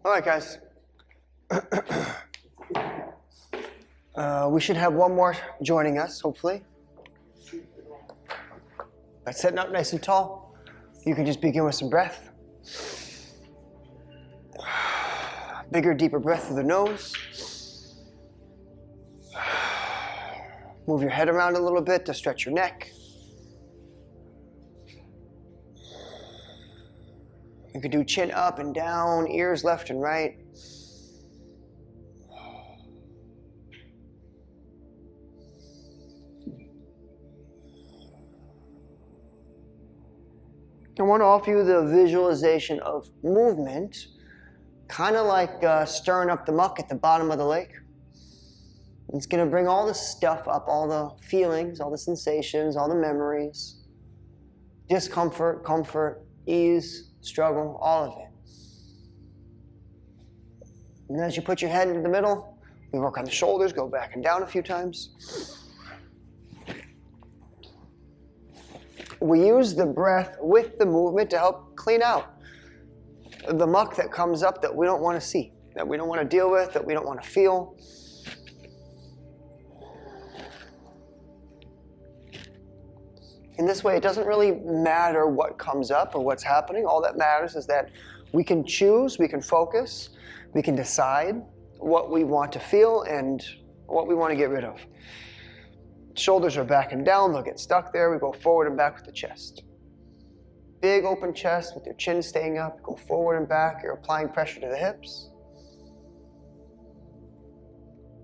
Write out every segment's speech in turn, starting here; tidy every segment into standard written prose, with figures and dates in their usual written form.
All right, guys. We should have one more joining us, hopefully. By sitting up nice and tall, you can just begin with some breath. Bigger, deeper breath through the nose. Move your head around a little bit to stretch your neck. You can do chin up and down, ears left and right. I want to offer you the visualization of movement, kind of like stirring up the muck at the bottom of the lake. It's going to bring all the stuff up, all the feelings, all the sensations, all the memories, discomfort, comfort, ease, struggle, all of it. And as you put your head into the middle, we work on the shoulders, go back and down a few times. We use the breath with the movement to help clean out the muck that comes up that we don't want to see, that we don't want to deal with, that we don't want to feel. In this way, it doesn't really matter what comes up or what's happening. All that matters is that we can choose, we can focus, we can decide what we want to feel and what we want to get rid of. Shoulders are back and down, they'll get stuck there. We go forward and back with the chest. Big open chest with your chin staying up. Go forward and back. You're applying pressure to the hips.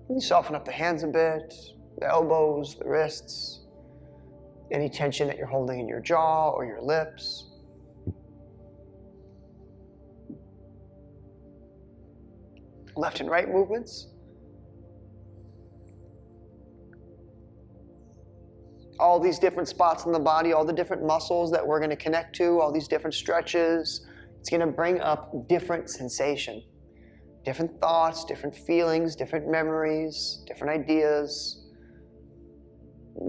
You soften up the hands a bit, the elbows, the wrists, any tension that you're holding in your jaw or your lips. Left and right movements. All these different spots in the body, all the different muscles that we're going to connect to, all these different stretches. It's going to bring up different sensation, different thoughts, different feelings, different memories, different ideas.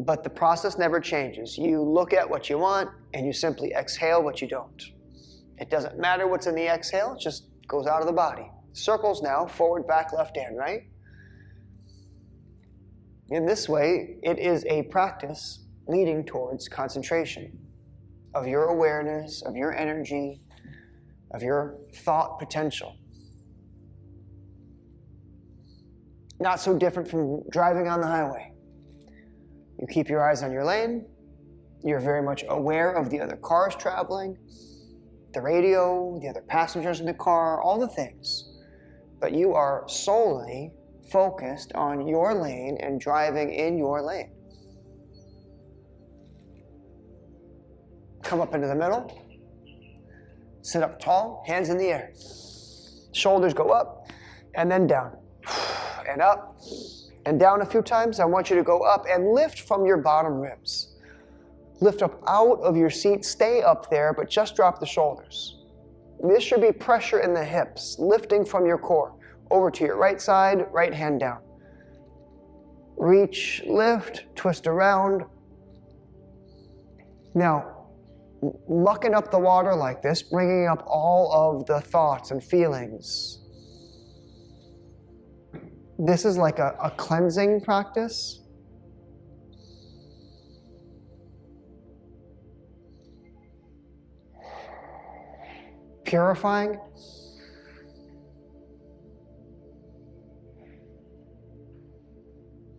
But the process never changes. You look at what you want and you simply exhale what you don't. It doesn't matter what's in the exhale, it just goes out of the body. Circles now, forward, back, left, and right. In this way, it is a practice leading towards concentration of your awareness, of your energy, of your thought potential. Not so different from driving on the highway. You keep your eyes on your lane. You're very much aware of the other cars traveling, the radio, the other passengers in the car, all the things. But you are solely focused on your lane and driving in your lane. Come up into the middle. Sit up tall, hands in the air. Shoulders go up and then down. And up and down a few times. I want you to go up and lift from your bottom ribs. Lift up out of your seat. Stay up there, but just drop the shoulders. This should be pressure in the hips, lifting from your core. Over to your right side, right hand down. Reach, lift, twist around. Now, mucking up the water like this, bringing up all of the thoughts and feelings. This is like a cleansing practice. Purifying.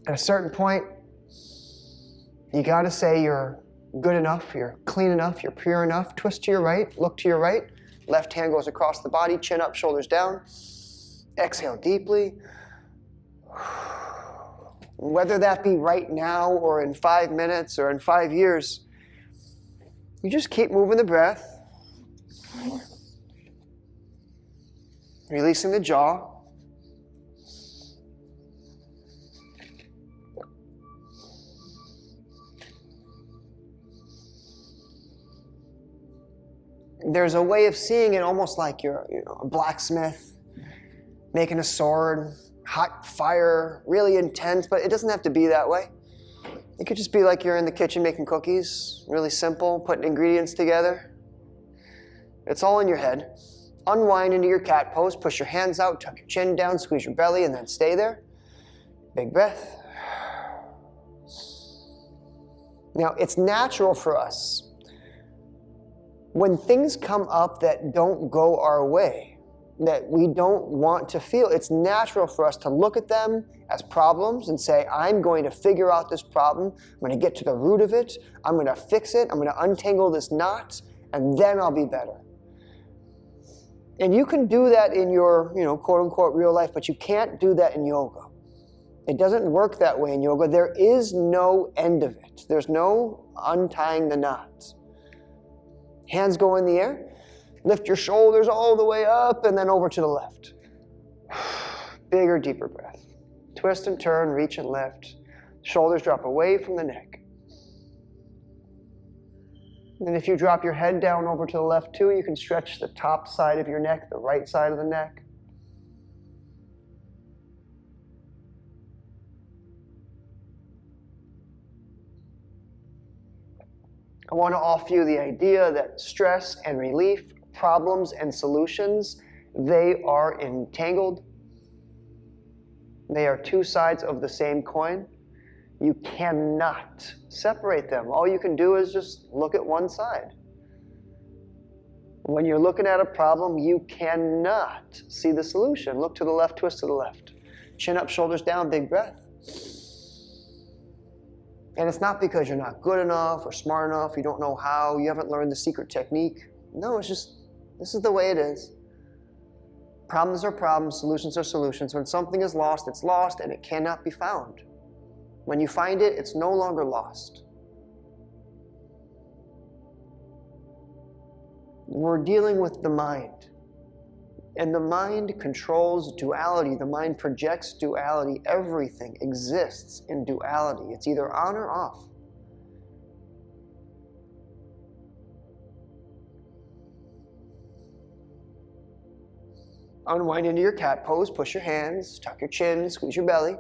At a certain point, you got to say you're good enough, you're clean enough, you're pure enough. Twist to your right, look to your right. Left hand goes across the body, chin up, shoulders down. Exhale deeply. Whether that be right now or in 5 minutes or in 5 years, you just keep moving the breath. Releasing the jaw. There's a way of seeing it almost like you're a blacksmith making a sword, hot fire, really intense, but it doesn't have to be that way. It could just be like you're in the kitchen making cookies, really simple, putting ingredients together. It's all in your head. unwind into your cat pose. Push your hands out, tuck your chin down, squeeze your belly, and then stay there. Big breath. Now, it's natural for us when things come up that don't go our way, that we don't want to feel, it's natural for us to look at them as problems and say, I'm going to figure out this problem. I'm going to get to the root of it. I'm going to fix it. I'm going to untangle this knot, and then I'll be better. And you can do that in your, quote unquote real life, but you can't do that in yoga. It doesn't work that way in yoga. There is no end of it. There's no untying the knots. Hands go in the air. Lift your shoulders all the way up and then over to the left. Bigger, deeper breath. Twist and turn, reach and lift. Shoulders drop away from the neck. And if you drop your head down over to the left too, you can stretch the top side of your neck, the right side of the neck. I want to offer you the idea that stress and relief, problems and solutions, they are entangled. They are two sides of the same coin. You cannot separate them. All you can do is just look at one side. When you're looking at a problem, you cannot see the solution. Look to the left, twist to the left. Chin up, shoulders down, big breath. And it's not because you're not good enough or smart enough, you don't know how, you haven't learned the secret technique. No, it's just, this is the way it is. Problems are problems, solutions are solutions. When something is lost, it's lost and it cannot be found. When you find it, it's no longer lost. We're dealing with the mind. And the mind controls duality. The mind projects duality. Everything exists in duality. It's either on or off. Unwind into your cat pose. Push your hands. Tuck your chin. Squeeze your belly.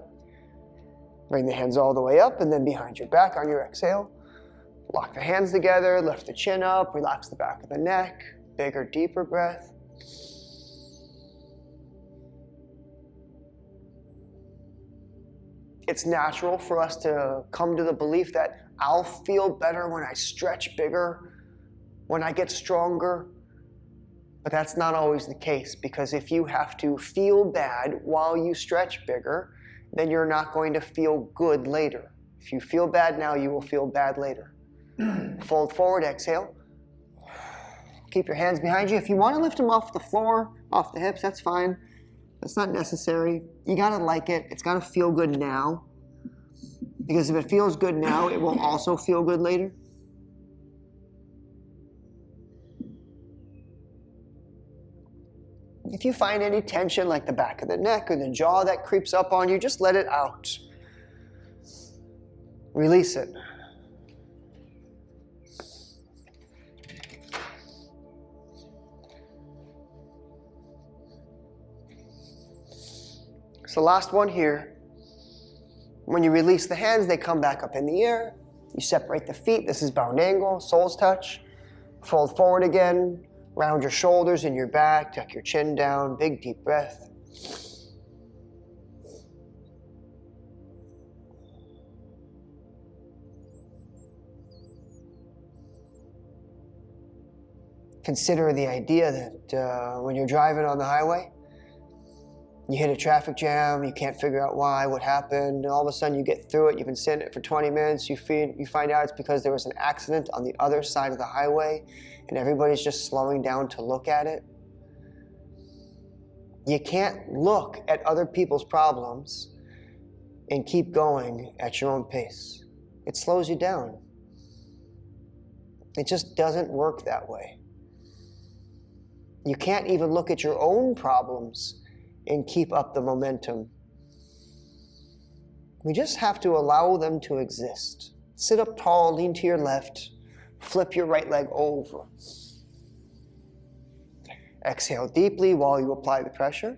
Bring the hands all the way up and then behind your back on your exhale. Lock the hands together. Lift the chin up. Relax the back of the neck. Bigger, deeper breath. It's natural for us to come to the belief that I'll feel better when I stretch bigger, when I get stronger. But that's not always the case, because if you have to feel bad while you stretch bigger, then you're not going to feel good later. If you feel bad now, you will feel bad later. Fold forward, exhale. Keep your hands behind you. If you want to lift them off the floor, off the hips, that's fine. That's not necessary. You gotta like it. It's gotta feel good now. Because if it feels good now, it will also feel good later. If you find any tension, like the back of the neck or the jaw that creeps up on you, just let it out. Release it. So last one here. When you release the hands, they come back up in the air. You separate the feet. This is bound angle, soles touch. Fold forward again. Round your shoulders in your back. Tuck your chin down. Big deep breath. Consider the idea that when you're driving on the highway, you hit a traffic jam, you can't figure out why, what happened, and all of a sudden you get through it, you've been sitting in it for 20 minutes, you find out it's because there was an accident on the other side of the highway, and everybody's just slowing down to look at it. You can't look at other people's problems and keep going at your own pace. It slows you down. It just doesn't work that way. You can't even look at your own problems and keep up the momentum. We just have to allow them to exist. Sit up tall, lean to your left, flip your right leg over. Exhale deeply while you apply the pressure.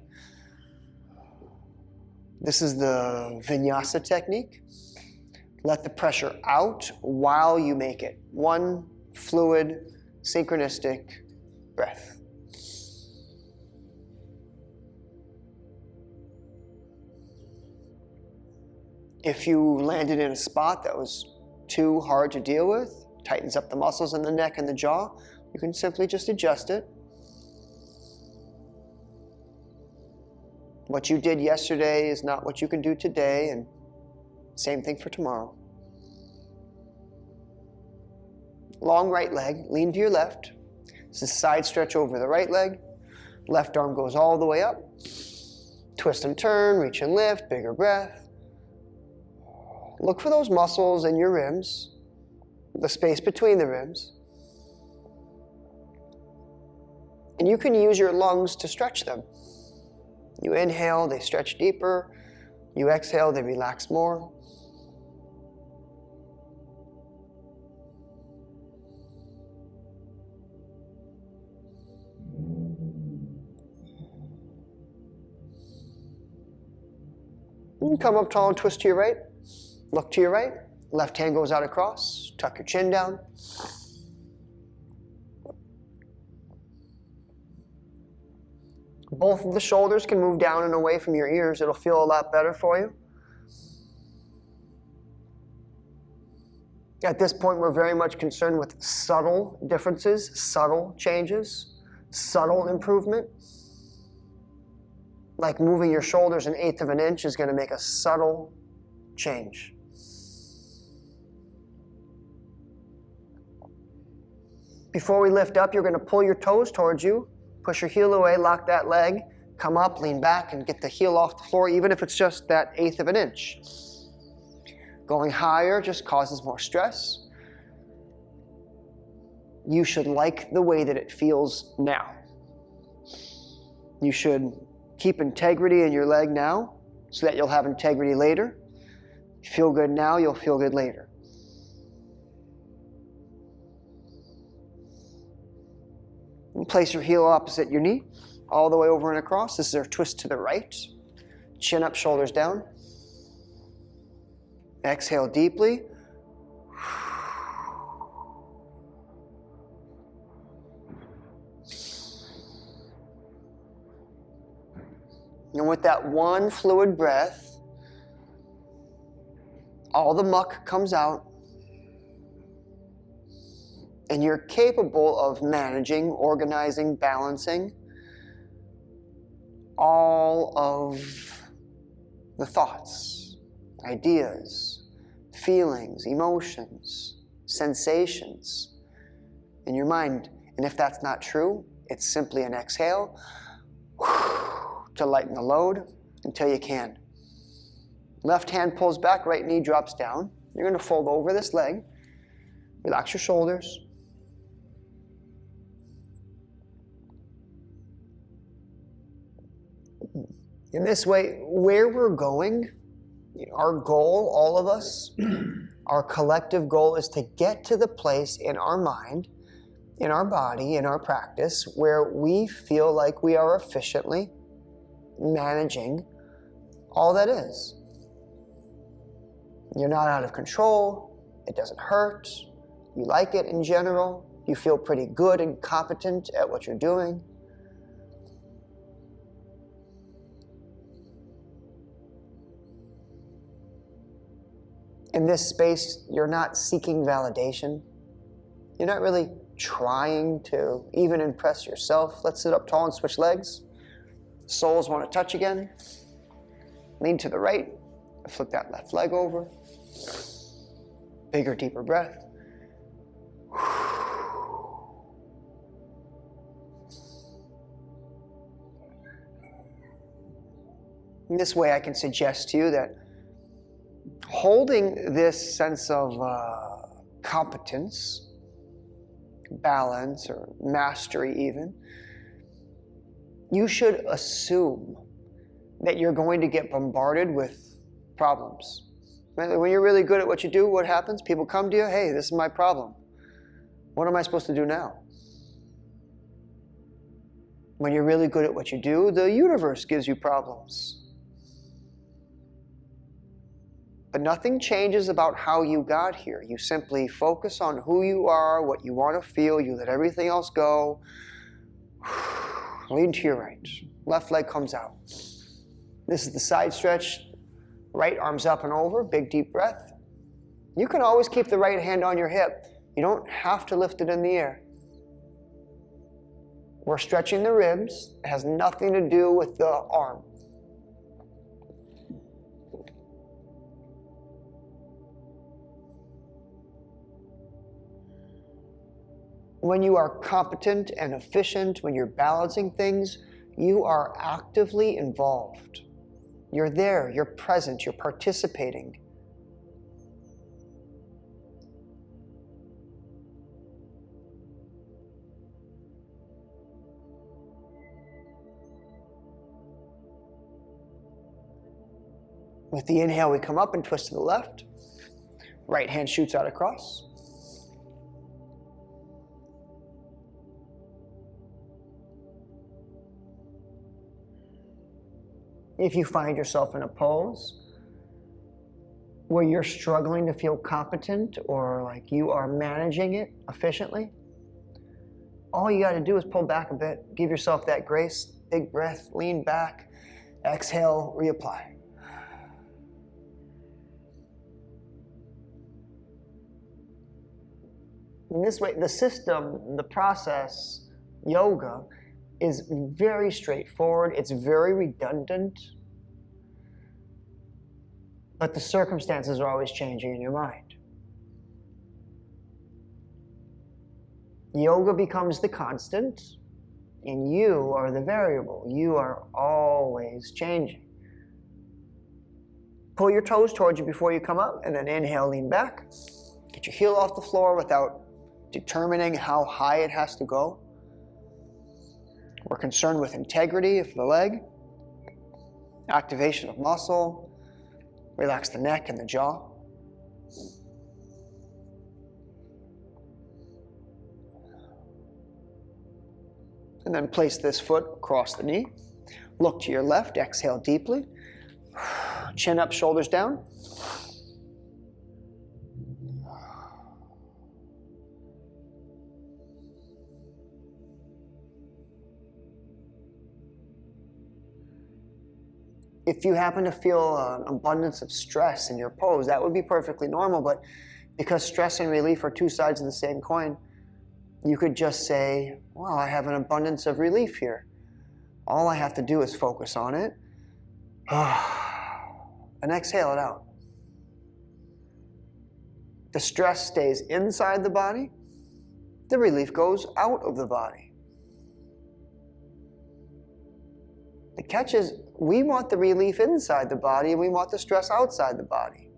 This is the Vinyasa technique. Let the pressure out while you make it. One fluid, synchronistic breath. If you landed in a spot that was too hard to deal with, tightens up the muscles in the neck and the jaw, you can simply just adjust it. What you did yesterday is not what you can do today, and same thing for tomorrow. Long right leg, lean to your left. This is side stretch over the right leg. Left arm goes all the way up. Twist and turn, reach and lift, bigger breath. Look for those muscles in your ribs, the space between the ribs. And you can use your lungs to stretch them. You inhale, they stretch deeper. You exhale, they relax more. You can come up tall and twist to your right. Look to your right. Left hand goes out across. Tuck your chin down. Both of the shoulders can move down and away from your ears. It'll feel a lot better for you. At this point, we're very much concerned with subtle differences, subtle changes, subtle improvement. Like moving your shoulders 1/8 of an inch is going to make a subtle change. Before we lift up, you're going to pull your toes towards you. Push your heel away, lock that leg, come up, lean back, and get the heel off the floor, even if it's just that 1/8 of an inch. Going higher just causes more stress. You should like the way that it feels now. You should keep integrity in your leg now so that you'll have integrity later. You feel good now, you'll feel good later. And place your heel opposite your knee, all the way over and across. This is our twist to the right. Chin up, shoulders down. Exhale deeply. And with that one fluid breath, all the muck comes out, and you're capable of managing, organizing, balancing all of the thoughts, ideas, feelings, emotions, sensations in your mind. And if that's not true, it's simply an exhale to lighten the load until you can. Left hand pulls back, right knee drops down. You're going to fold over this leg. Relax your shoulders. In this way, where we're going, our goal, all of us, our collective goal is to get to the place in our mind, in our body, in our practice, where we feel like we are efficiently managing all that is. You're not out of control. It doesn't hurt. You like it in general. You feel pretty good and competent at what you're doing. In this space, you're not seeking validation. You're not really trying to even impress yourself. Let's sit up tall and switch legs. Soles want to touch again. Lean to the right. Flip that left leg over. Bigger, deeper breath. In this way, I can suggest to you that holding this sense of competence, balance, or mastery even, you should assume that you're going to get bombarded with problems. When you're really good at what you do, what happens? People come to you, hey, this is my problem. What am I supposed to do now? When you're really good at what you do, the universe gives you problems. But nothing changes about how you got here. You simply focus on who you are, what you want to feel. You let everything else go. Lean to your right. Left leg comes out. This is the side stretch. Right arm's up and over, big deep breath. You can always keep the right hand on your hip. You don't have to lift it in the air. We're stretching the ribs. It has nothing to do with the arm. When you are competent and efficient, when you're balancing things, you are actively involved. You're there, you're present, you're participating. With the inhale, we come up and twist to the left. Right hand shoots out across. If you find yourself in a pose where you're struggling to feel competent or like you are managing it efficiently, all you got to do is pull back a bit. Give yourself that grace. Big breath, lean back, exhale, reapply. In this way, the system, the process, yoga, is very straightforward. It's very redundant. But the circumstances are always changing in your mind. Yoga becomes the constant, and you are the variable. You are always changing. Pull your toes towards you before you come up, and then inhale, lean back. Get your heel off the floor without determining how high it has to go. We're concerned with integrity of the leg, activation of muscle, relax the neck and the jaw. And then place this foot across the knee. Look to your left, exhale deeply. Chin up, shoulders down. If you happen to feel an abundance of stress in your pose, that would be perfectly normal, but because stress and relief are two sides of the same coin, you could just say, well, I have an abundance of relief here. All I have to do is focus on it, and exhale it out. The stress stays inside the body, the relief goes out of the body. The catch is, we want the relief inside the body and we want the stress outside the body.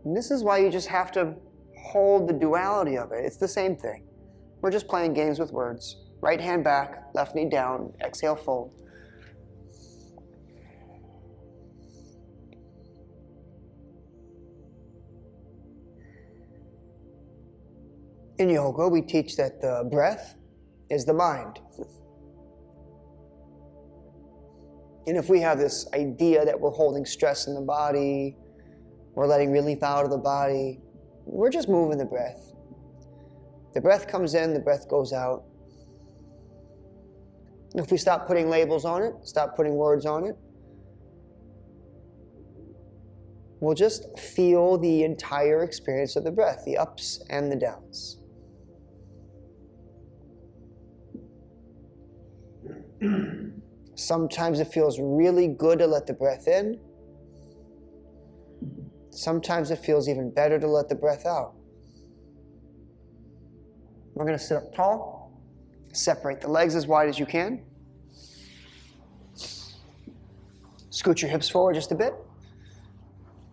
And this is why you just have to hold the duality of it. It's the same thing. We're just playing games with words. Right hand back, left knee down, exhale, fold. In yoga, we teach that the breath is the mind. And if we have this idea that we're holding stress in the body, we're letting relief out of the body, we're just moving the breath. The breath comes in, the breath goes out. And if we stop putting labels on it, stop putting words on it, we'll just feel the entire experience of the breath, the ups and the downs. Sometimes it feels really good to let the breath in. Sometimes it feels even better to let the breath out. We're going to sit up tall. Separate the legs as wide as you can. Scoot your hips forward just a bit.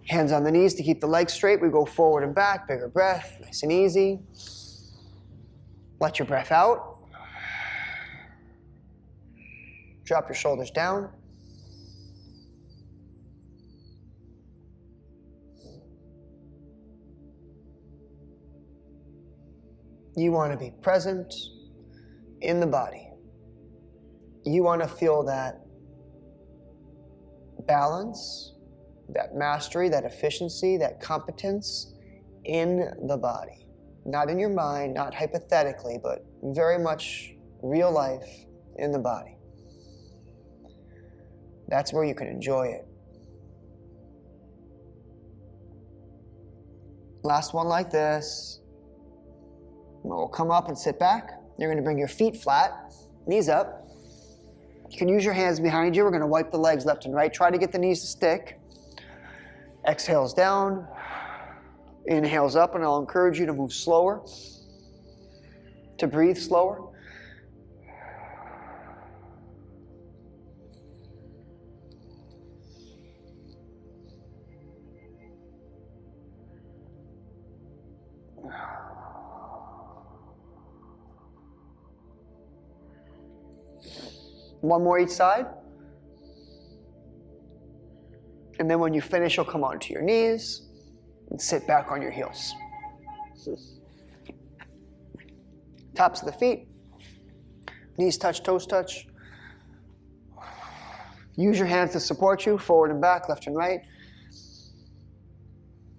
Hands on the knees to keep the legs straight. We go forward and back. Bigger breath. Nice and easy. Let your breath out. Drop your shoulders down. You want to be present in the body. You want to feel that balance, that mastery, that efficiency, that competence in the body. Not in your mind, not hypothetically, but very much real life in the body. That's where you can enjoy it. Last one like this. We'll come up and sit back. You're going to bring your feet flat, knees up. You can use your hands behind you. We're going to wipe the legs left and right. Try to get the knees to stick. Exhales down. Inhales up, and I'll encourage you to move slower, to breathe slower. One more each side. And then when you finish, you'll come onto your knees and sit back on your heels. Tops of the feet. Knees touch, toes touch. Use your hands to support you, forward and back, left and right.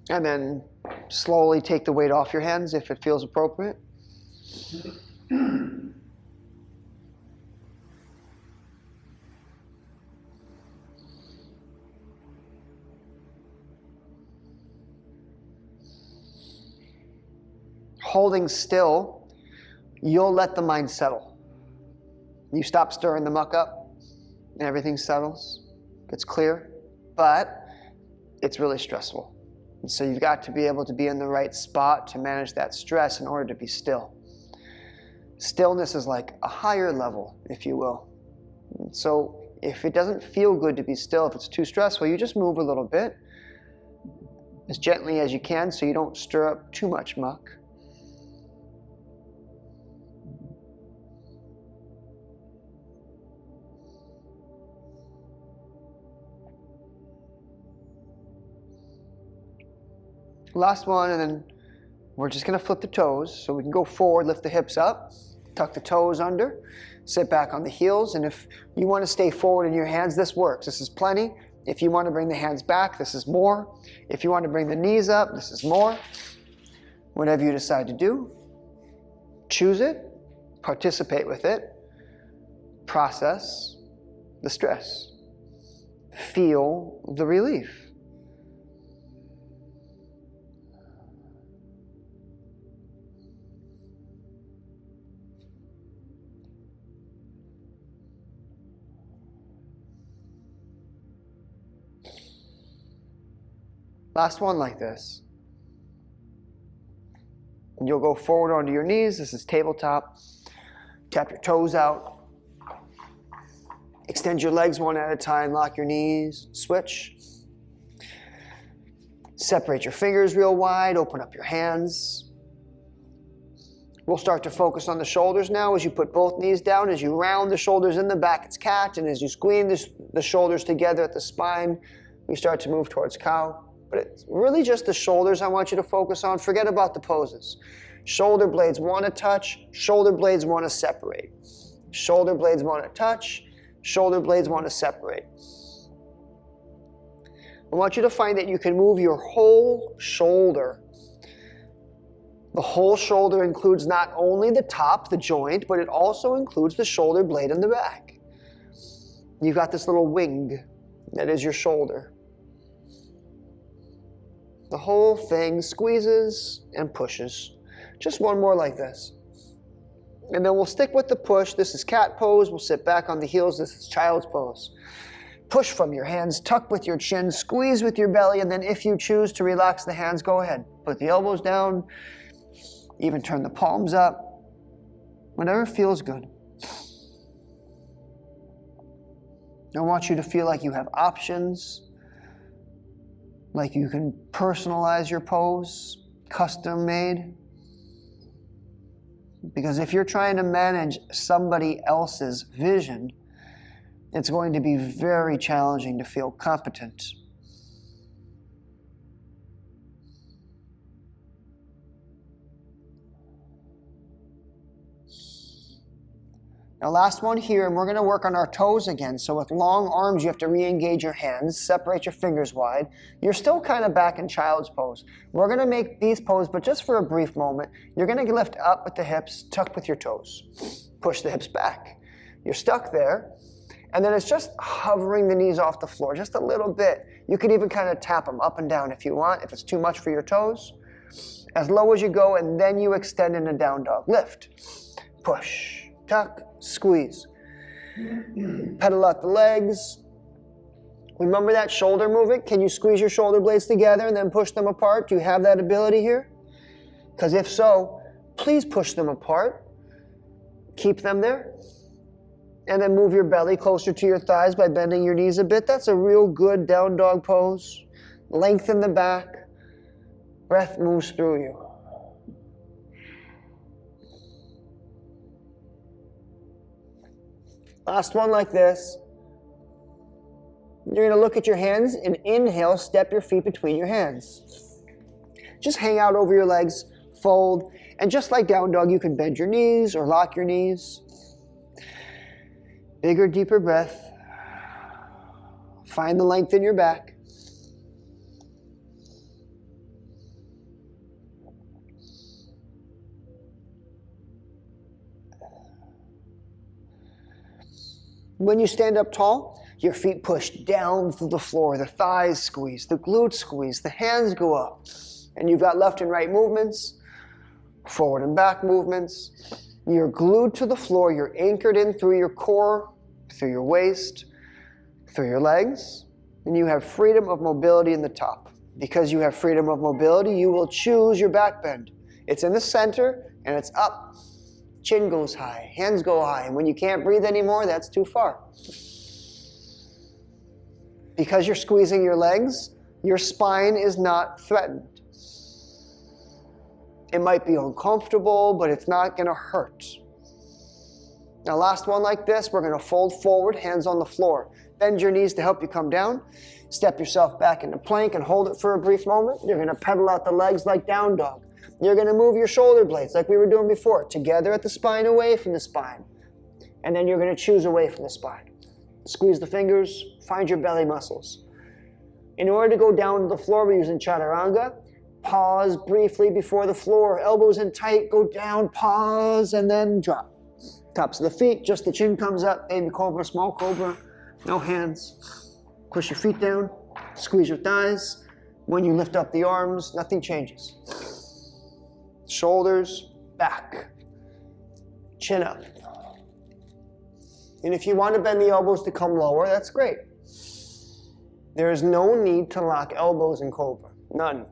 And then slowly take the weight off your hands if it feels appropriate. Holding still, you'll let the mind settle. You stop stirring the muck up, and everything settles, gets clear, but it's really stressful. And so you've got to be able to be in the right spot to manage that stress in order to be still. Stillness is like a higher level, if you will. And so if it doesn't feel good to be still, if it's too stressful, you just move a little bit, as gently as you can so you don't stir up too much muck. Last one, and then we're just going to flip the toes. So we can go forward, lift the hips up, tuck the toes under, sit back on the heels. And if you want to stay forward in your hands, this works. This is plenty. If you want to bring the hands back, this is more. If you want to bring the knees up, this is more. Whatever you decide to do, choose it, participate with it, process the stress, feel the relief. Last one like this. And you'll go forward onto your knees. This is tabletop. Tap your toes out. Extend your legs one at a time. Lock your knees. Switch. Separate your fingers real wide. Open up your hands. We'll start to focus on the shoulders now as you put both knees down. As you round the shoulders in the back, it's cat. And as you squeeze the shoulders together at the spine, we start to move towards cow. But it's really just the shoulders I want you to focus on. Forget about the poses. Shoulder blades want to touch. Shoulder blades want to separate. Shoulder blades want to touch. Shoulder blades want to separate. I want you to find that you can move your whole shoulder. The whole shoulder includes not only the top, the joint, but it also includes the shoulder blade in the back. You've got this little wing that is your shoulder. The whole thing squeezes and pushes. Just one more like this. And then we'll stick with the push. This is cat pose. We'll sit back on the heels. This is child's pose. Push from your hands, tuck with your chin, squeeze with your belly, and then if you choose to relax the hands, go ahead. Put the elbows down, even turn the palms up. Whatever feels good. I want you to feel like you have options. Like you can personalize your pose, custom made. Because if you're trying to manage somebody else's vision, it's going to be very challenging to feel competent. Now last one here, and we're going to work on our toes again. So with long arms, you have to re-engage your hands, separate your fingers wide. You're still kind of back in child's pose. We're going to make beast pose, but just for a brief moment. You're going to lift up with the hips, tuck with your toes. Push the hips back. You're stuck there. And then it's just hovering the knees off the floor, just a little bit. You could even kind of tap them up and down if you want, if it's too much for your toes. As low as you go, and then you extend in a down dog. Lift, push, tuck, squeeze. Pedal out the legs. Remember that shoulder movement? Can you squeeze your shoulder blades together and then push them apart? Do you have that ability here? Because if so, please push them apart. Keep them there. And then move your belly closer to your thighs by bending your knees a bit. That's a real good down dog pose. Lengthen the back. Breath moves through you. Last one like this. You're going to look at your hands and inhale, step your feet between your hands. Just hang out over your legs, fold, and just like down dog, you can bend your knees or lock your knees. Bigger, deeper breath. Find the length in your back. When you stand up tall, your feet push down through the floor, the thighs squeeze, the glutes squeeze, the hands go up. And you've got left and right movements, forward and back movements. You're glued to the floor, you're anchored in through your core, through your waist, through your legs, and you have freedom of mobility in the top. Because you have freedom of mobility, you will choose your back bend. It's in the center and it's up. Chin goes high, hands go high, and when you can't breathe anymore, that's too far. Because you're squeezing your legs, your spine is not threatened. It might be uncomfortable, but it's not going to hurt. Now, last one like this, we're going to fold forward, hands on the floor. Bend your knees to help you come down. Step yourself back into plank and hold it for a brief moment. You're going to pedal out the legs like down dog. You're going to move your shoulder blades like we were doing before, together at the spine, away from the spine. And then you're going to choose away from the spine. Squeeze the fingers, find your belly muscles. In order to go down to the floor, we're using chaturanga. Pause briefly before the floor, elbows in tight, go down, pause, and then drop. Tops of the feet, just the chin comes up, baby cobra, small cobra, no hands. Push your feet down, squeeze your thighs. When you lift up the arms, nothing changes. Shoulders back, chin up. And if you want to bend the elbows to come lower, that's great. There is no need to lock elbows in cobra, none.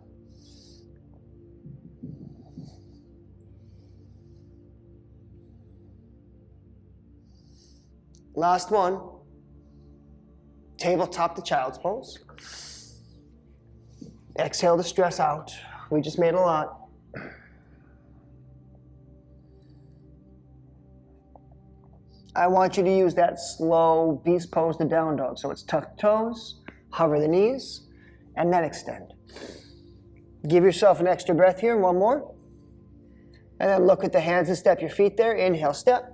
Last one, tabletop to child's pose. Exhale the stress out. We just made a lot. I want you to use that slow beast pose to down dog. So it's tuck toes, hover the knees, and then extend. Give yourself an extra breath here, one more. And then look at the hands and step your feet there. Inhale, step.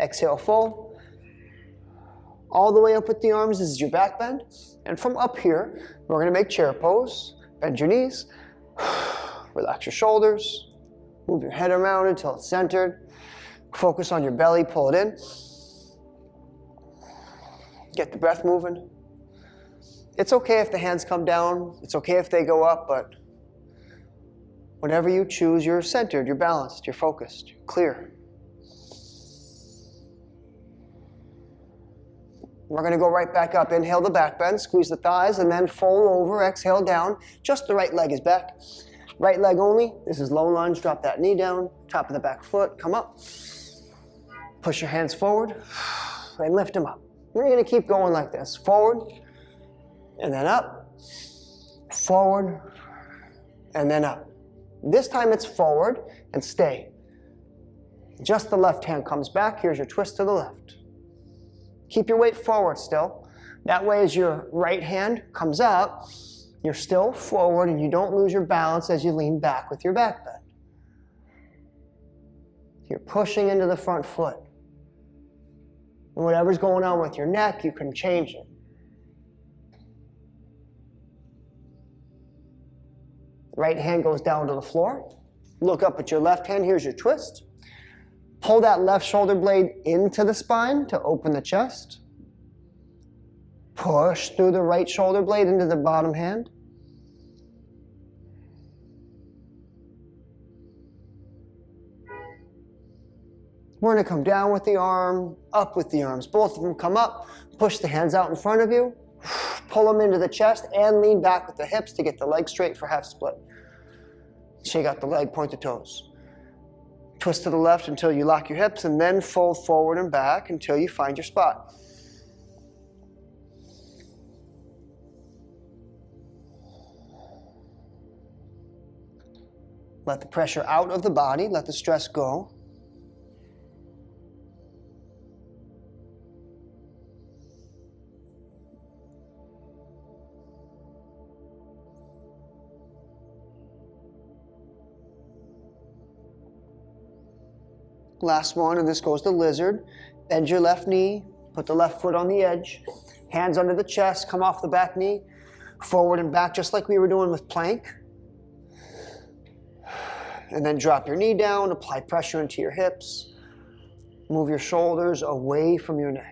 Exhale, fold. All the way up with the arms, this is your back bend. And from up here, we're going to make chair pose. Bend your knees. Relax your shoulders. Move your head around until it's centered. Focus on your belly, pull it in. Get the breath moving. It's okay if the hands come down. It's okay if they go up, but whatever you choose, you're centered, you're balanced, you're focused, you're clear. We're going to go right back up. Inhale the back bend, squeeze the thighs, and then fold over, exhale down. Just the right leg is back. Right leg only. This is low lunge. Drop that knee down. Top of the back foot. Come up. Push your hands forward and lift them up. We're going to keep going like this. Forward and then up. Forward and then up. This time it's forward and stay. Just the left hand comes back. Here's your twist to the left. Keep your weight forward still. That way as your right hand comes up, you're still forward and you don't lose your balance as you lean back with your back bend. You're pushing into the front foot. And whatever's going on with your neck, you can change it. Right hand goes down to the floor. Look up at your left hand. Here's your twist. Pull that left shoulder blade into the spine to open the chest. Push through the right shoulder blade into the bottom hand. We're going to come down with the arm, up with the arms. Both of them come up. Push the hands out in front of you. Pull them into the chest and lean back with the hips to get the leg straight for half split. Shake out the leg, point the toes. Twist to the left until you lock your hips, and then fold forward and back until you find your spot. Let the pressure out of the body, let the stress go. Last one, and this goes to lizard. Bend your left knee, put the left foot on the edge, hands under the chest, come off the back knee, forward and back just like we were doing with plank. And then drop your knee down, apply pressure into your hips, move your shoulders away from your neck.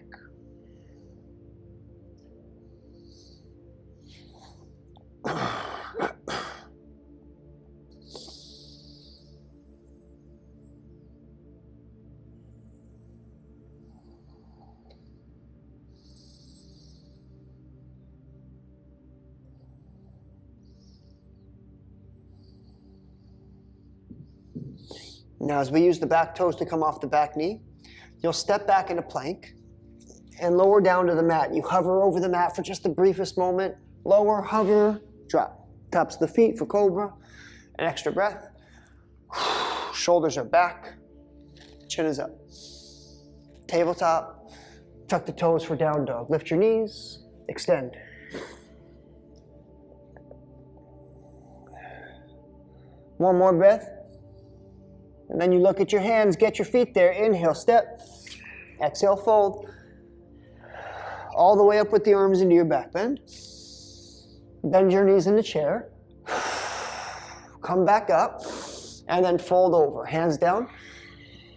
Now, as we use the back toes to come off the back knee, you'll step back into plank and lower down to the mat. You hover over the mat for just the briefest moment. Lower, hover, drop. Tops of the feet for cobra. An extra breath. Shoulders are back. Chin is up. Tabletop. Tuck the toes for down dog. Lift your knees. Extend. One more breath. And then you look at your hands, get your feet there. Inhale, step. Exhale, fold. All the way up with the arms into your back bend. Bend your knees in the chair. Come back up. And then fold over. Hands down.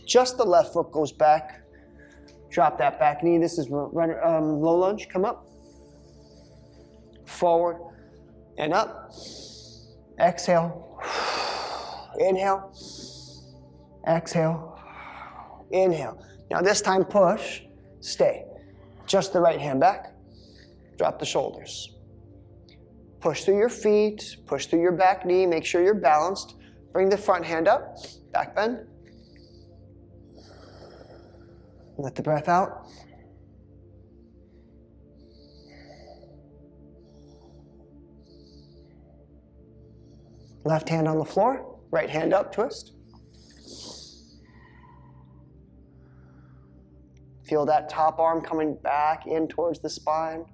Just the left foot goes back. Drop that back knee. This is low lunge. Come up. Forward and up. Exhale. Inhale. Exhale, inhale. Now this time push, stay. Just the right hand back, drop the shoulders. Push through your feet, push through your back knee, make sure you're balanced. Bring the front hand up, back bend. Let the breath out. Left hand on the floor, right hand up, twist. Feel that top arm coming back in towards the spine.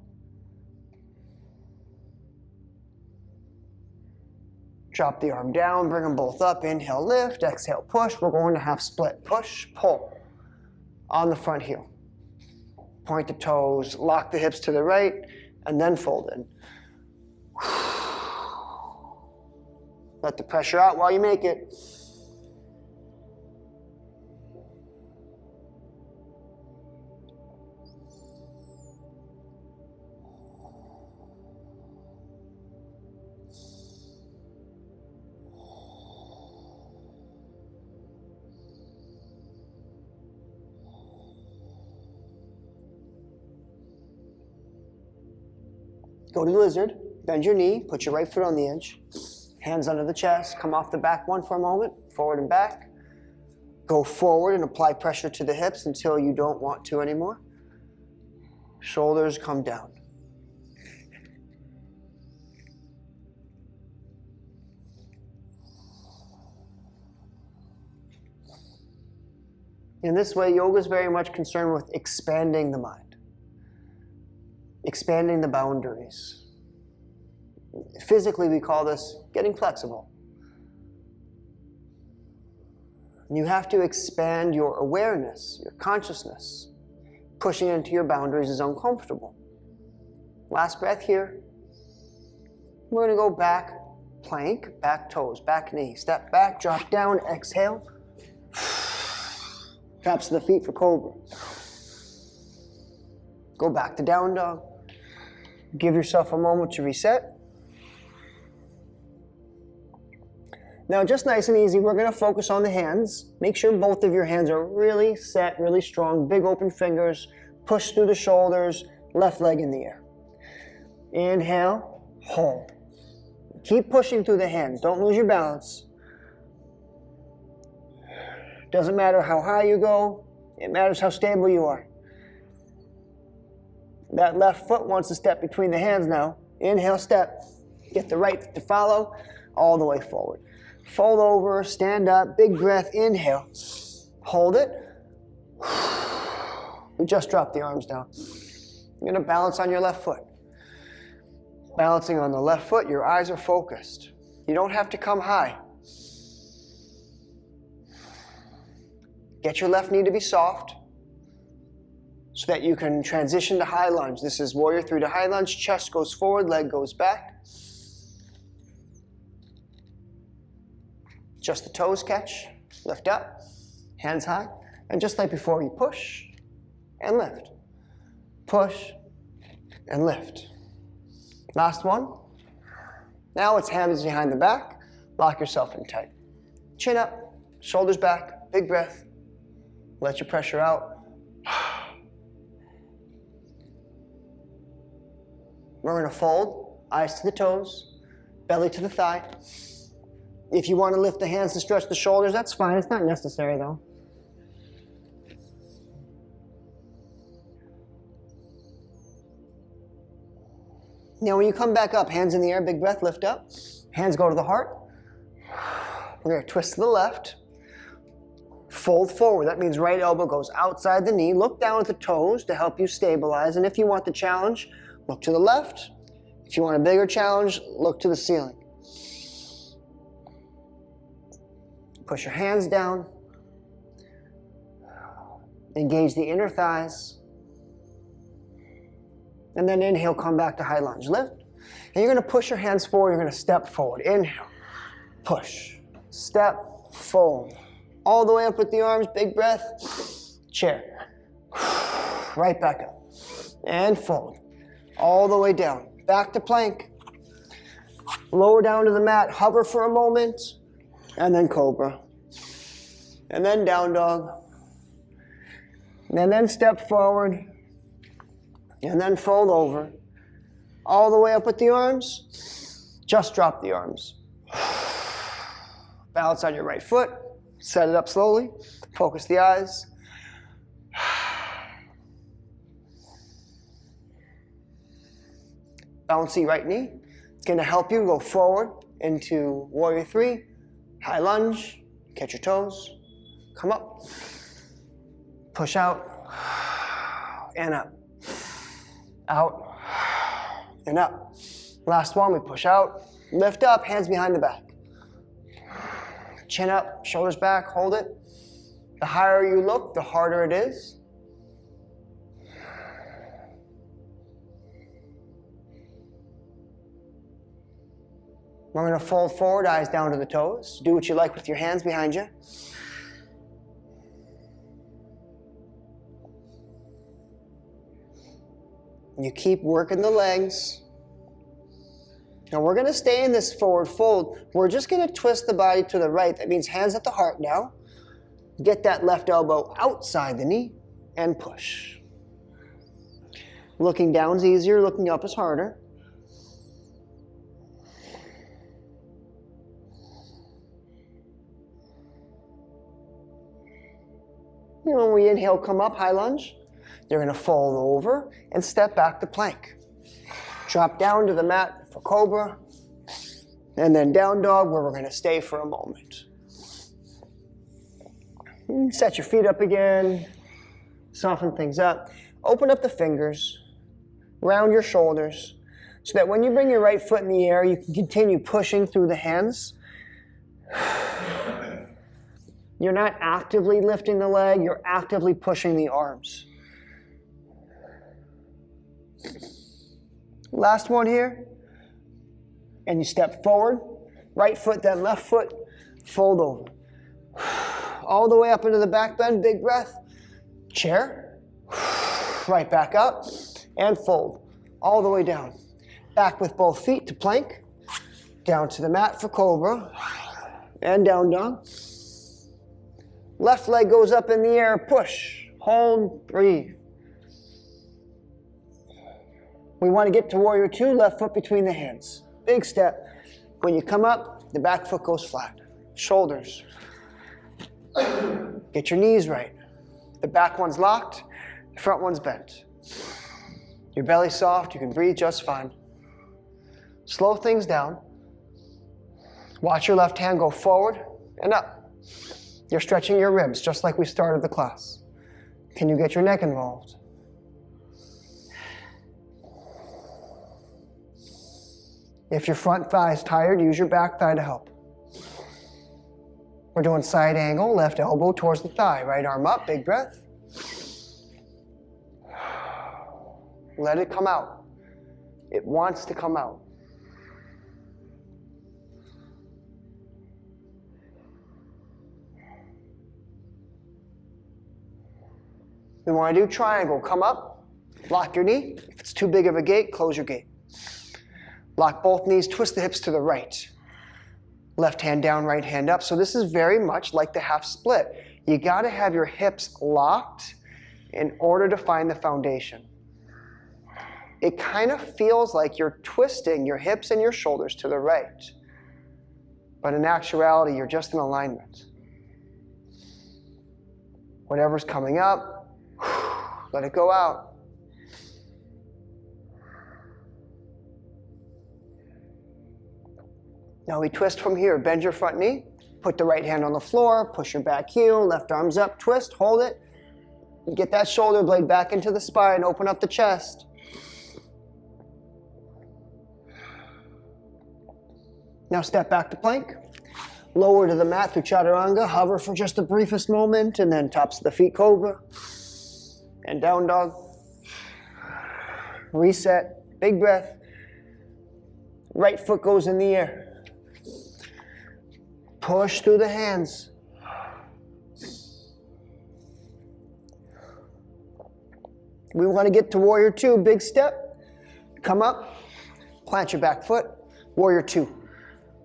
Drop the arm down, bring them both up. Inhale, lift, exhale, push. We're going to half split. Push, pull on the front heel. Point the toes, lock the hips to the right, and then fold in. Let the pressure out while you make it. Go to lizard, bend your knee, put your right foot on the edge, hands under the chest, come off the back one for a moment, forward and back. Go forward and apply pressure to the hips until you don't want to anymore. Shoulders come down. In this way, yoga is very much concerned with expanding the mind. Expanding the boundaries. Physically, we call this getting flexible. You have to expand your awareness, your consciousness. Pushing into your boundaries is uncomfortable. Last breath here. We're going to go back, plank, back toes, back knee. Step back, drop down, exhale. Drops to the feet for cobra. Go back to down dog. Give yourself a moment to reset. Now, just nice and easy, we're going to focus on the hands. Make sure both of your hands are really set, really strong, big open fingers. Push through the shoulders, left leg in the air. Inhale, hold. Keep pushing through the hands. Don't lose your balance. Doesn't matter how high you go. It matters how stable you are. That left foot wants to step between the hands now. Inhale, step. Get the right foot to follow all the way forward. Fold over, stand up, big breath, inhale. Hold it. We just dropped the arms down. You're going to balance on your left foot. Balancing on the left foot, your eyes are focused. You don't have to come high. Get your left knee to be soft so that you can transition to high lunge. This is warrior 3 to high lunge. Chest goes forward, leg goes back. Just the toes catch, lift up, hands high. And just like before, you push and lift. Push and lift. Last one. Now it's hands behind the back. Lock yourself in tight. Chin up, shoulders back, big breath. Let your pressure out. We're going to fold, eyes to the toes, belly to the thigh. If you want to lift the hands to stretch the shoulders, that's fine. It's not necessary though. Now when you come back up, hands in the air, big breath, lift up. Hands go to the heart. We're going to twist to the left. Fold forward. That means right elbow goes outside the knee. Look down at the toes to help you stabilize. And if you want the challenge, look to the left. If you want a bigger challenge, look to the ceiling. Push your hands down. Engage the inner thighs. And then inhale, come back to high lunge. Lift. And you're going to push your hands forward. You're going to step forward. Inhale. Push. Step. Fold. All the way up with the arms. Big breath. Chair. Right back up. And fold. All the way down. Back to plank. Lower down to the mat. Hover for a moment. And then cobra. And then down dog. And then step forward. And then fold over. All the way up with the arms. Just drop the arms. Balance on your right foot. Set it up slowly. Focus the eyes. Balance the right knee. It's going to help you go forward into warrior 3. High lunge. Catch your toes. Come up. Push out. And up. Out. And up. Last one, we push out. Lift up, hands behind the back. Chin up, shoulders back, hold it. The higher you look, the harder it is. We're going to fold forward, eyes down to the toes. Do what you like with your hands behind you. You keep working the legs. Now we're going to stay in this forward fold. We're just going to twist the body to the right. That means hands at the heart now. Get that left elbow outside the knee and push. Looking down is easier, looking up is harder. When we inhale, come up, high lunge. You're going to fold over and step back to plank. Drop down to the mat for cobra. And then down dog, where we're going to stay for a moment. Set your feet up again. Soften things up. Open up the fingers. Round your shoulders. So that when you bring your right foot in the air, you can continue pushing through the hands. You're not actively lifting the leg, you're actively pushing the arms. Last one here. And you step forward, right foot, then left foot, fold over. All the way up into the back bend, big breath. Chair. Right back up and fold. All the way down. Back with both feet to plank. Down to the mat for cobra. And down dog. Left leg goes up in the air. Push. Hold. Breathe. We want to get to warrior two. Left foot between the hands. Big step. When you come up, the back foot goes flat. Shoulders. Get your knees right. The back one's locked. The front one's bent. Your belly's soft. You can breathe just fine. Slow things down. Watch your left hand go forward and up. You're stretching your ribs just like we started the class. Can you get your neck involved? If your front thigh is tired, use your back thigh to help. We're doing side angle, left elbow towards the thigh, right arm up, big breath. Let it come out. It wants to come out. We want to do triangle. Come up, lock your knee. If it's too big of a gate, close your gate. Lock both knees, twist the hips to the right. Left hand down, right hand up. So this is very much like the half split. You got to have your hips locked in order to find the foundation. It kind of feels like you're twisting your hips and your shoulders to the right. But in actuality, you're just in alignment. Whatever's coming up, let it go out. Now we twist from here. Bend your front knee. Put the right hand on the floor. Push your back heel. Left arm's up. Twist. Hold it. Get that shoulder blade back into the spine. Open up the chest. Now step back to plank. Lower to the mat through chaturanga. Hover for just the briefest moment. And then tops of the feet cobra. And down dog. Reset. Big breath. Right foot goes in the air. Push through the hands. We want to get to warrior two. Big step. Come up. Plant your back foot. Warrior two.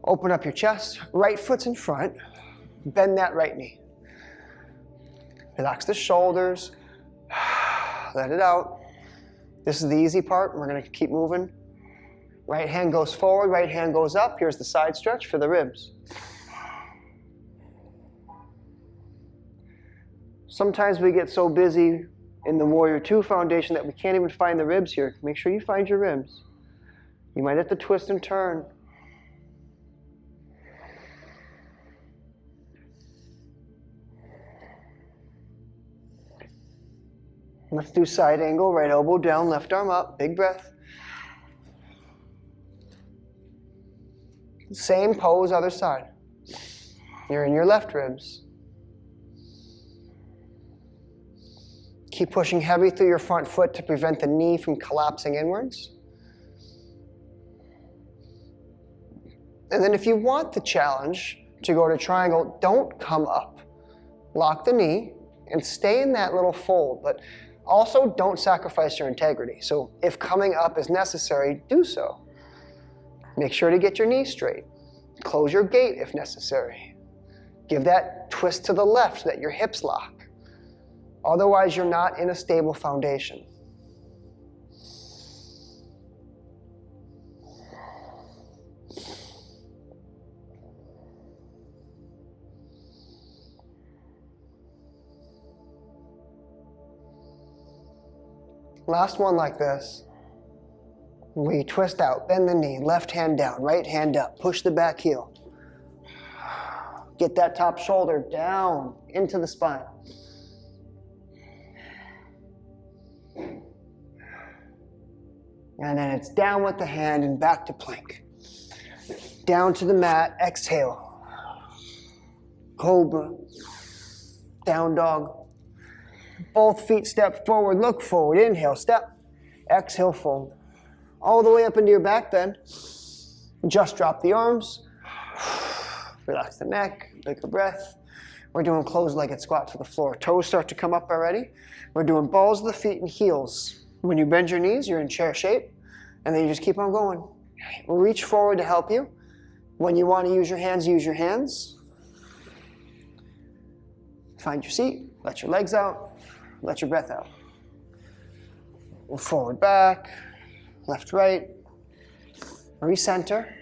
Open up your chest. Right foot's in front. Bend that right knee. Relax the shoulders. Let it out. This is the easy part. We're going to keep moving. Right hand goes forward. Right hand goes up. Here's the side stretch for the ribs. Sometimes we get so busy in the warrior two foundation that we can't even find the ribs here. Make sure you find your ribs. You might have to twist and turn. Let's do side angle, right elbow down, left arm up, big breath. Same pose, other side. You're in your left ribs. Keep pushing heavy through your front foot to prevent the knee from collapsing inwards. And then if you want the challenge to go to triangle, don't come up. Lock the knee and stay in that little fold, but also don't sacrifice your integrity. So if coming up is necessary, do so. Make sure to get your knee straight. Close your gate if necessary. Give that twist to the left so that your hips lock. Otherwise, you're not in a stable foundation. Last one like this. We twist out, bend the knee, left hand down, right hand up, push the back heel. Get that top shoulder down into the spine. And then it's down with the hand and back to plank. Down to the mat, exhale. Cobra. Down dog. Both feet step forward, look forward. Inhale, step. Exhale, fold. All the way up into your back bend. Just drop the arms. Relax the neck, take a breath. We're doing closed-legged squat to the floor. Toes start to come up already. We're doing balls of the feet and heels. When you bend your knees, you're in chair shape. And then you just keep on going. Reach forward to help you. When you want to use your hands, use your hands. Find your seat. Let your legs out. Let your breath out. Forward, back. Left, right. Recenter.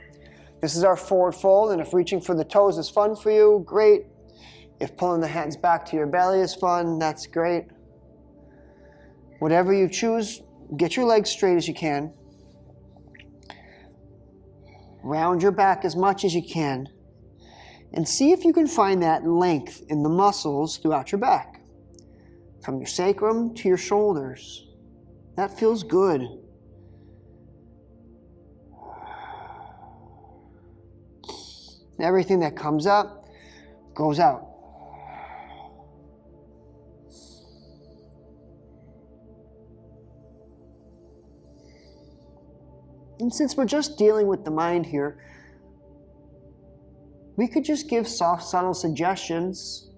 This is our forward fold, and if reaching for the toes is fun for you, great. If pulling the hands back to your belly is fun, that's great. Whatever you choose, get your legs straight as you can. Round your back as much as you can. And see if you can find that length in the muscles throughout your back. From your sacrum to your shoulders. That feels good. Everything that comes up goes out. And since we're just dealing with the mind here, we could just give soft, subtle suggestions.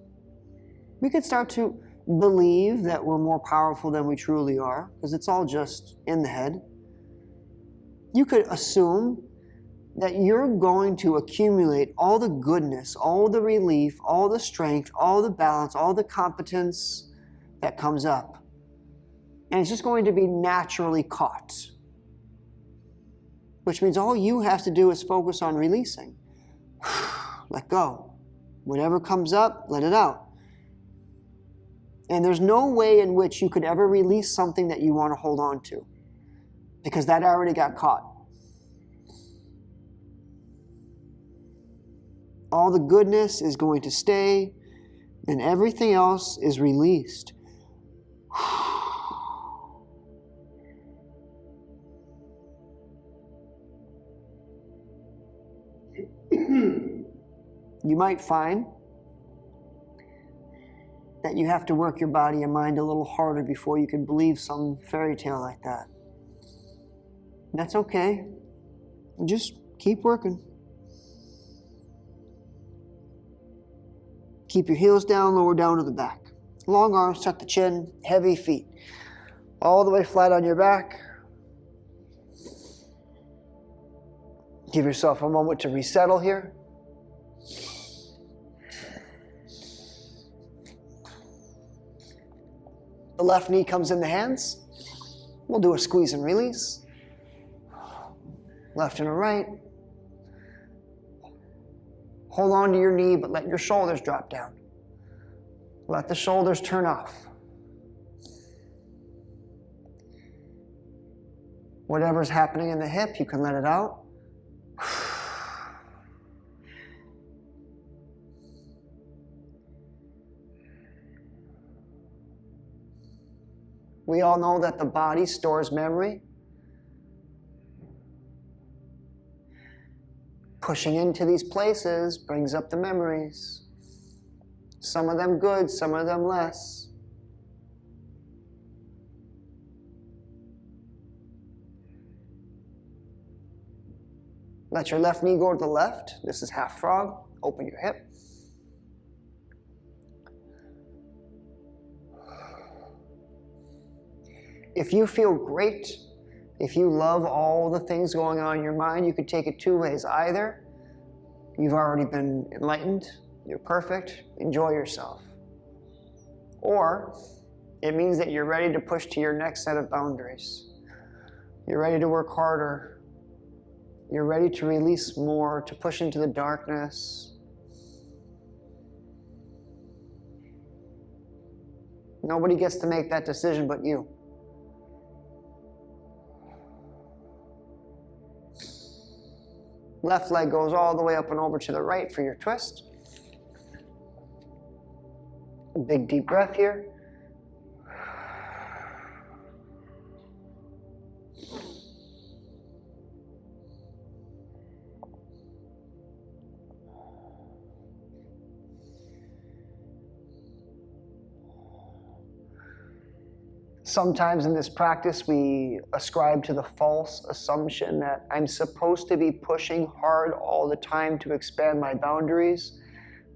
We could start to believe that we're more powerful than we truly are, because it's all just in the head. You could assume that you're going to accumulate all the goodness, all the relief, all the strength, all the balance, all the competence that comes up. And it's just going to be naturally caught. Which means all you have to do is focus on releasing. Let go. Whatever comes up, let it out. And there's no way in which you could ever release something that you want to hold on to, because that already got caught. All the goodness is going to stay, and everything else is released. You might find that you have to work your body and mind a little harder before you can believe some fairy tale like that. That's okay. Just keep working. Keep your heels down, lower down to the back. Long arms, tuck the chin, heavy feet. All the way flat on your back. Give yourself a moment to resettle here. The left knee comes in the hands. We'll do a squeeze and release. Left and a right. Hold on to your knee, but let your shoulders drop down. Let the shoulders turn off. Whatever's happening in the hip, you can let it out. We all know that the body stores memory. Pushing into these places brings up the memories. Some of them good, some of them less. Let your left knee go to the left. This is half frog. Open your hip. If you feel great, if you love all the things going on in your mind, you could take it two ways. Either you've already been enlightened, you're perfect, enjoy yourself. Or it means that you're ready to push to your next set of boundaries. You're ready to work harder. You're ready to release more, to push into the darkness. Nobody gets to make that decision but you. Left leg goes all the way up and over to the right for your twist. Big deep breath here. Sometimes in this practice, we ascribe to the false assumption that I'm supposed to be pushing hard all the time to expand my boundaries.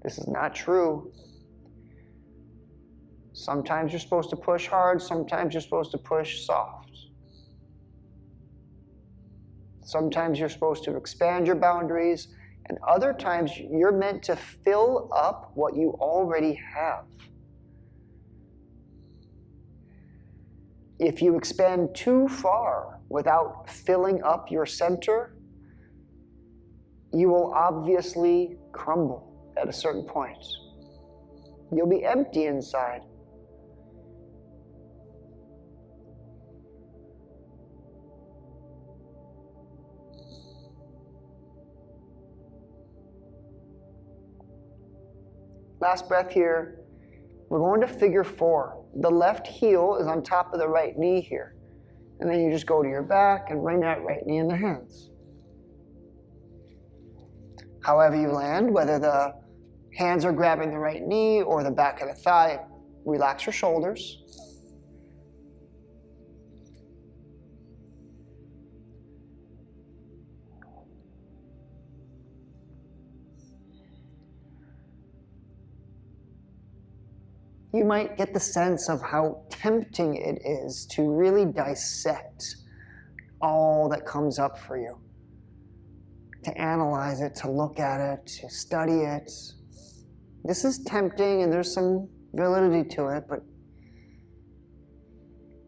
This is not true. Sometimes you're supposed to push hard, sometimes you're supposed to push soft. Sometimes you're supposed to expand your boundaries, and other times you're meant to fill up what you already have. If you expand too far without filling up your center, you will obviously crumble at a certain point. You'll be empty inside. Last breath here. We're going to figure 4. The left heel is on top of the right knee here. And then you just go to your back and bring that right knee in the hands. However you land, whether the hands are grabbing the right knee or the back of the thigh, relax your shoulders. You might get the sense of how tempting it is to really dissect all that comes up for you. To analyze it, to look at it, to study it. This is tempting and there's some validity to it, but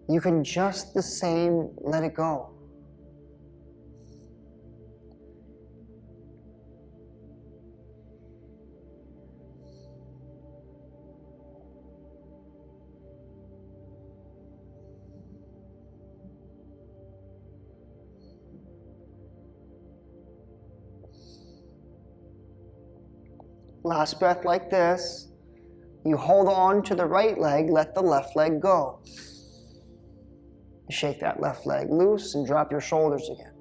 you can just the same let it go. Last breath like this. You hold on to the right leg, let the left leg go. Shake that left leg loose and drop your shoulders again.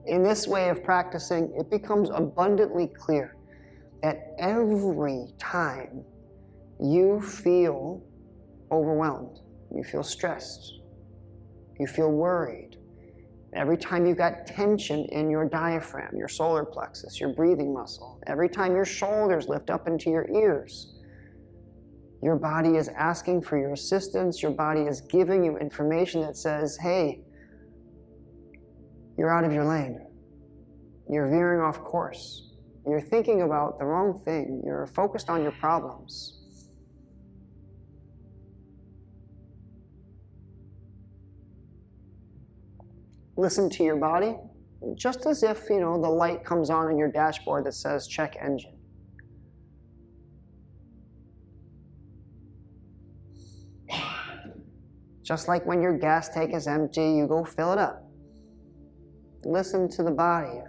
In this way of practicing, it becomes abundantly clear that every time you feel overwhelmed, you feel stressed, you feel worried, every time you've got tension in your diaphragm, your solar plexus, your breathing muscle, every time your shoulders lift up into your ears, your body is asking for your assistance, your body is giving you information that says, hey, you're out of your lane, you're veering off course, you're thinking about the wrong thing, you're focused on your problems. Listen to your body, just as if, the light comes on in your dashboard that says check engine. Just like when your gas tank is empty, you go fill it up. Listen to the body.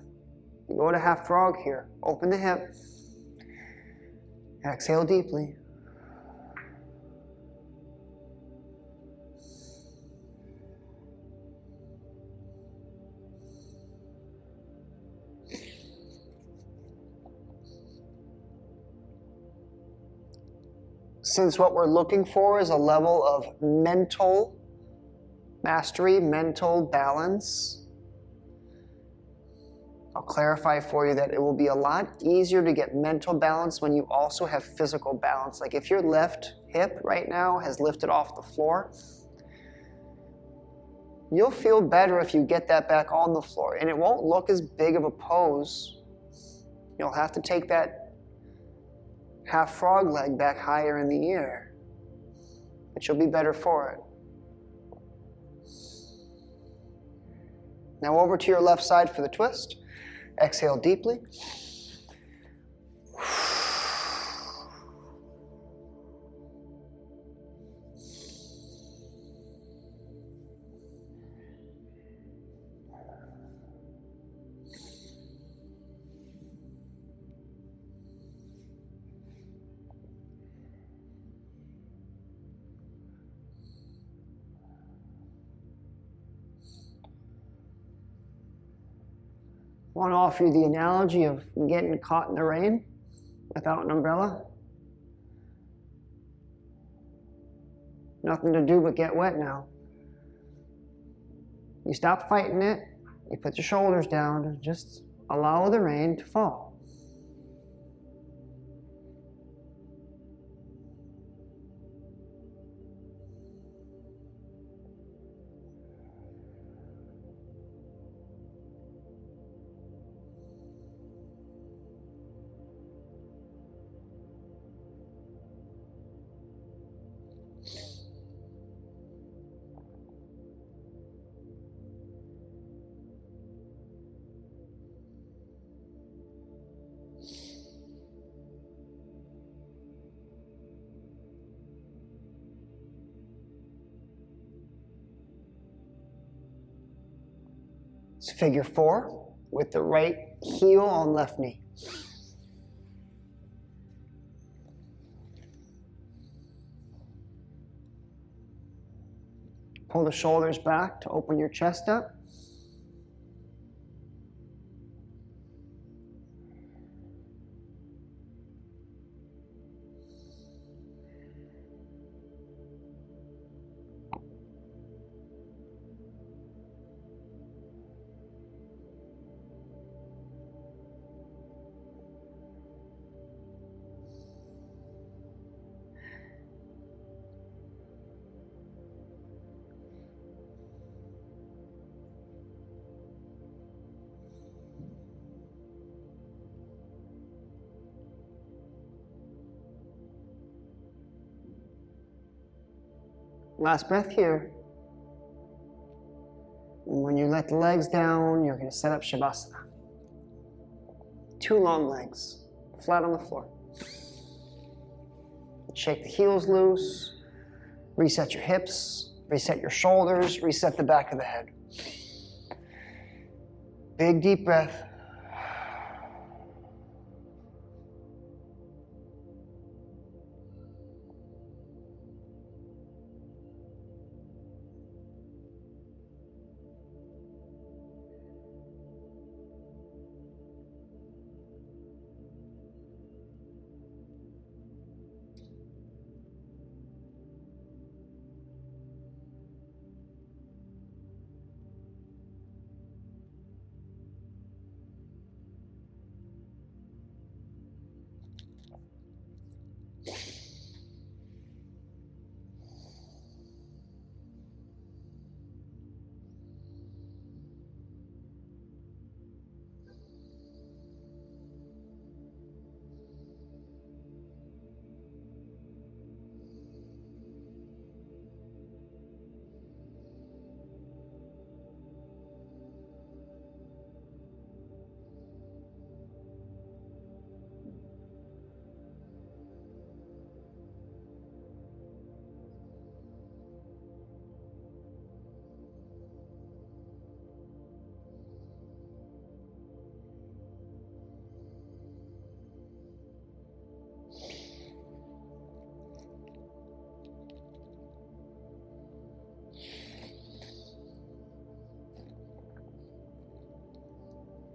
You go to half frog here. Open the hip. Exhale deeply. Since what we're looking for is a level of mental mastery, mental balance, I'll clarify for you that it will be a lot easier to get mental balance when you also have physical balance. Like if your left hip right now has lifted off the floor, you'll feel better if you get that back on the floor, and it won't look as big of a pose. You'll have to take that half frog leg back higher in the air, but you'll be better for it. Now over to your left side for the twist. Exhale deeply. I want to offer you the analogy of getting caught in the rain without an umbrella. Nothing to do but get wet now. You stop fighting it, you put your shoulders down, and just allow the rain to fall. It's figure 4 with the right heel on left knee. Pull the shoulders back to open your chest up. Last breath here. And when you let the legs down, you're going to set up Shavasana. 2 long legs, flat on the floor. Shake the heels loose. Reset your hips. Reset your shoulders. Reset the back of the head. Big deep breath.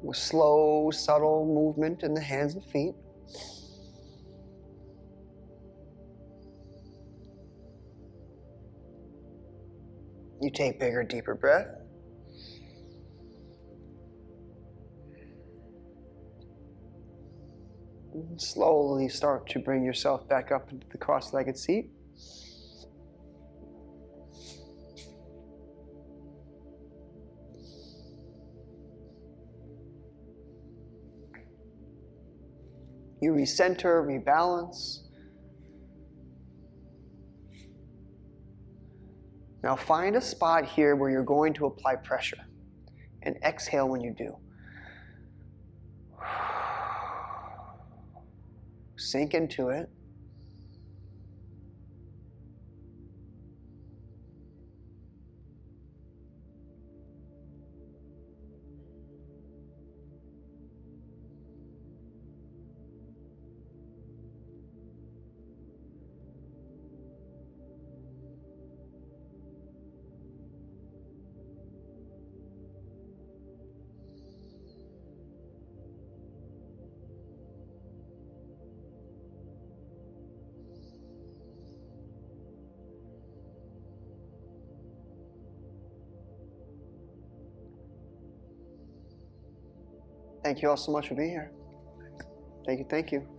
With slow, subtle movement in the hands and feet. You take bigger, deeper breath. And slowly start to bring yourself back up into the cross-legged seat. You recenter, rebalance. Now find a spot here where you're going to apply pressure and exhale when you do. Sink into it. Thank you all so much for being here. Thank you, thank you.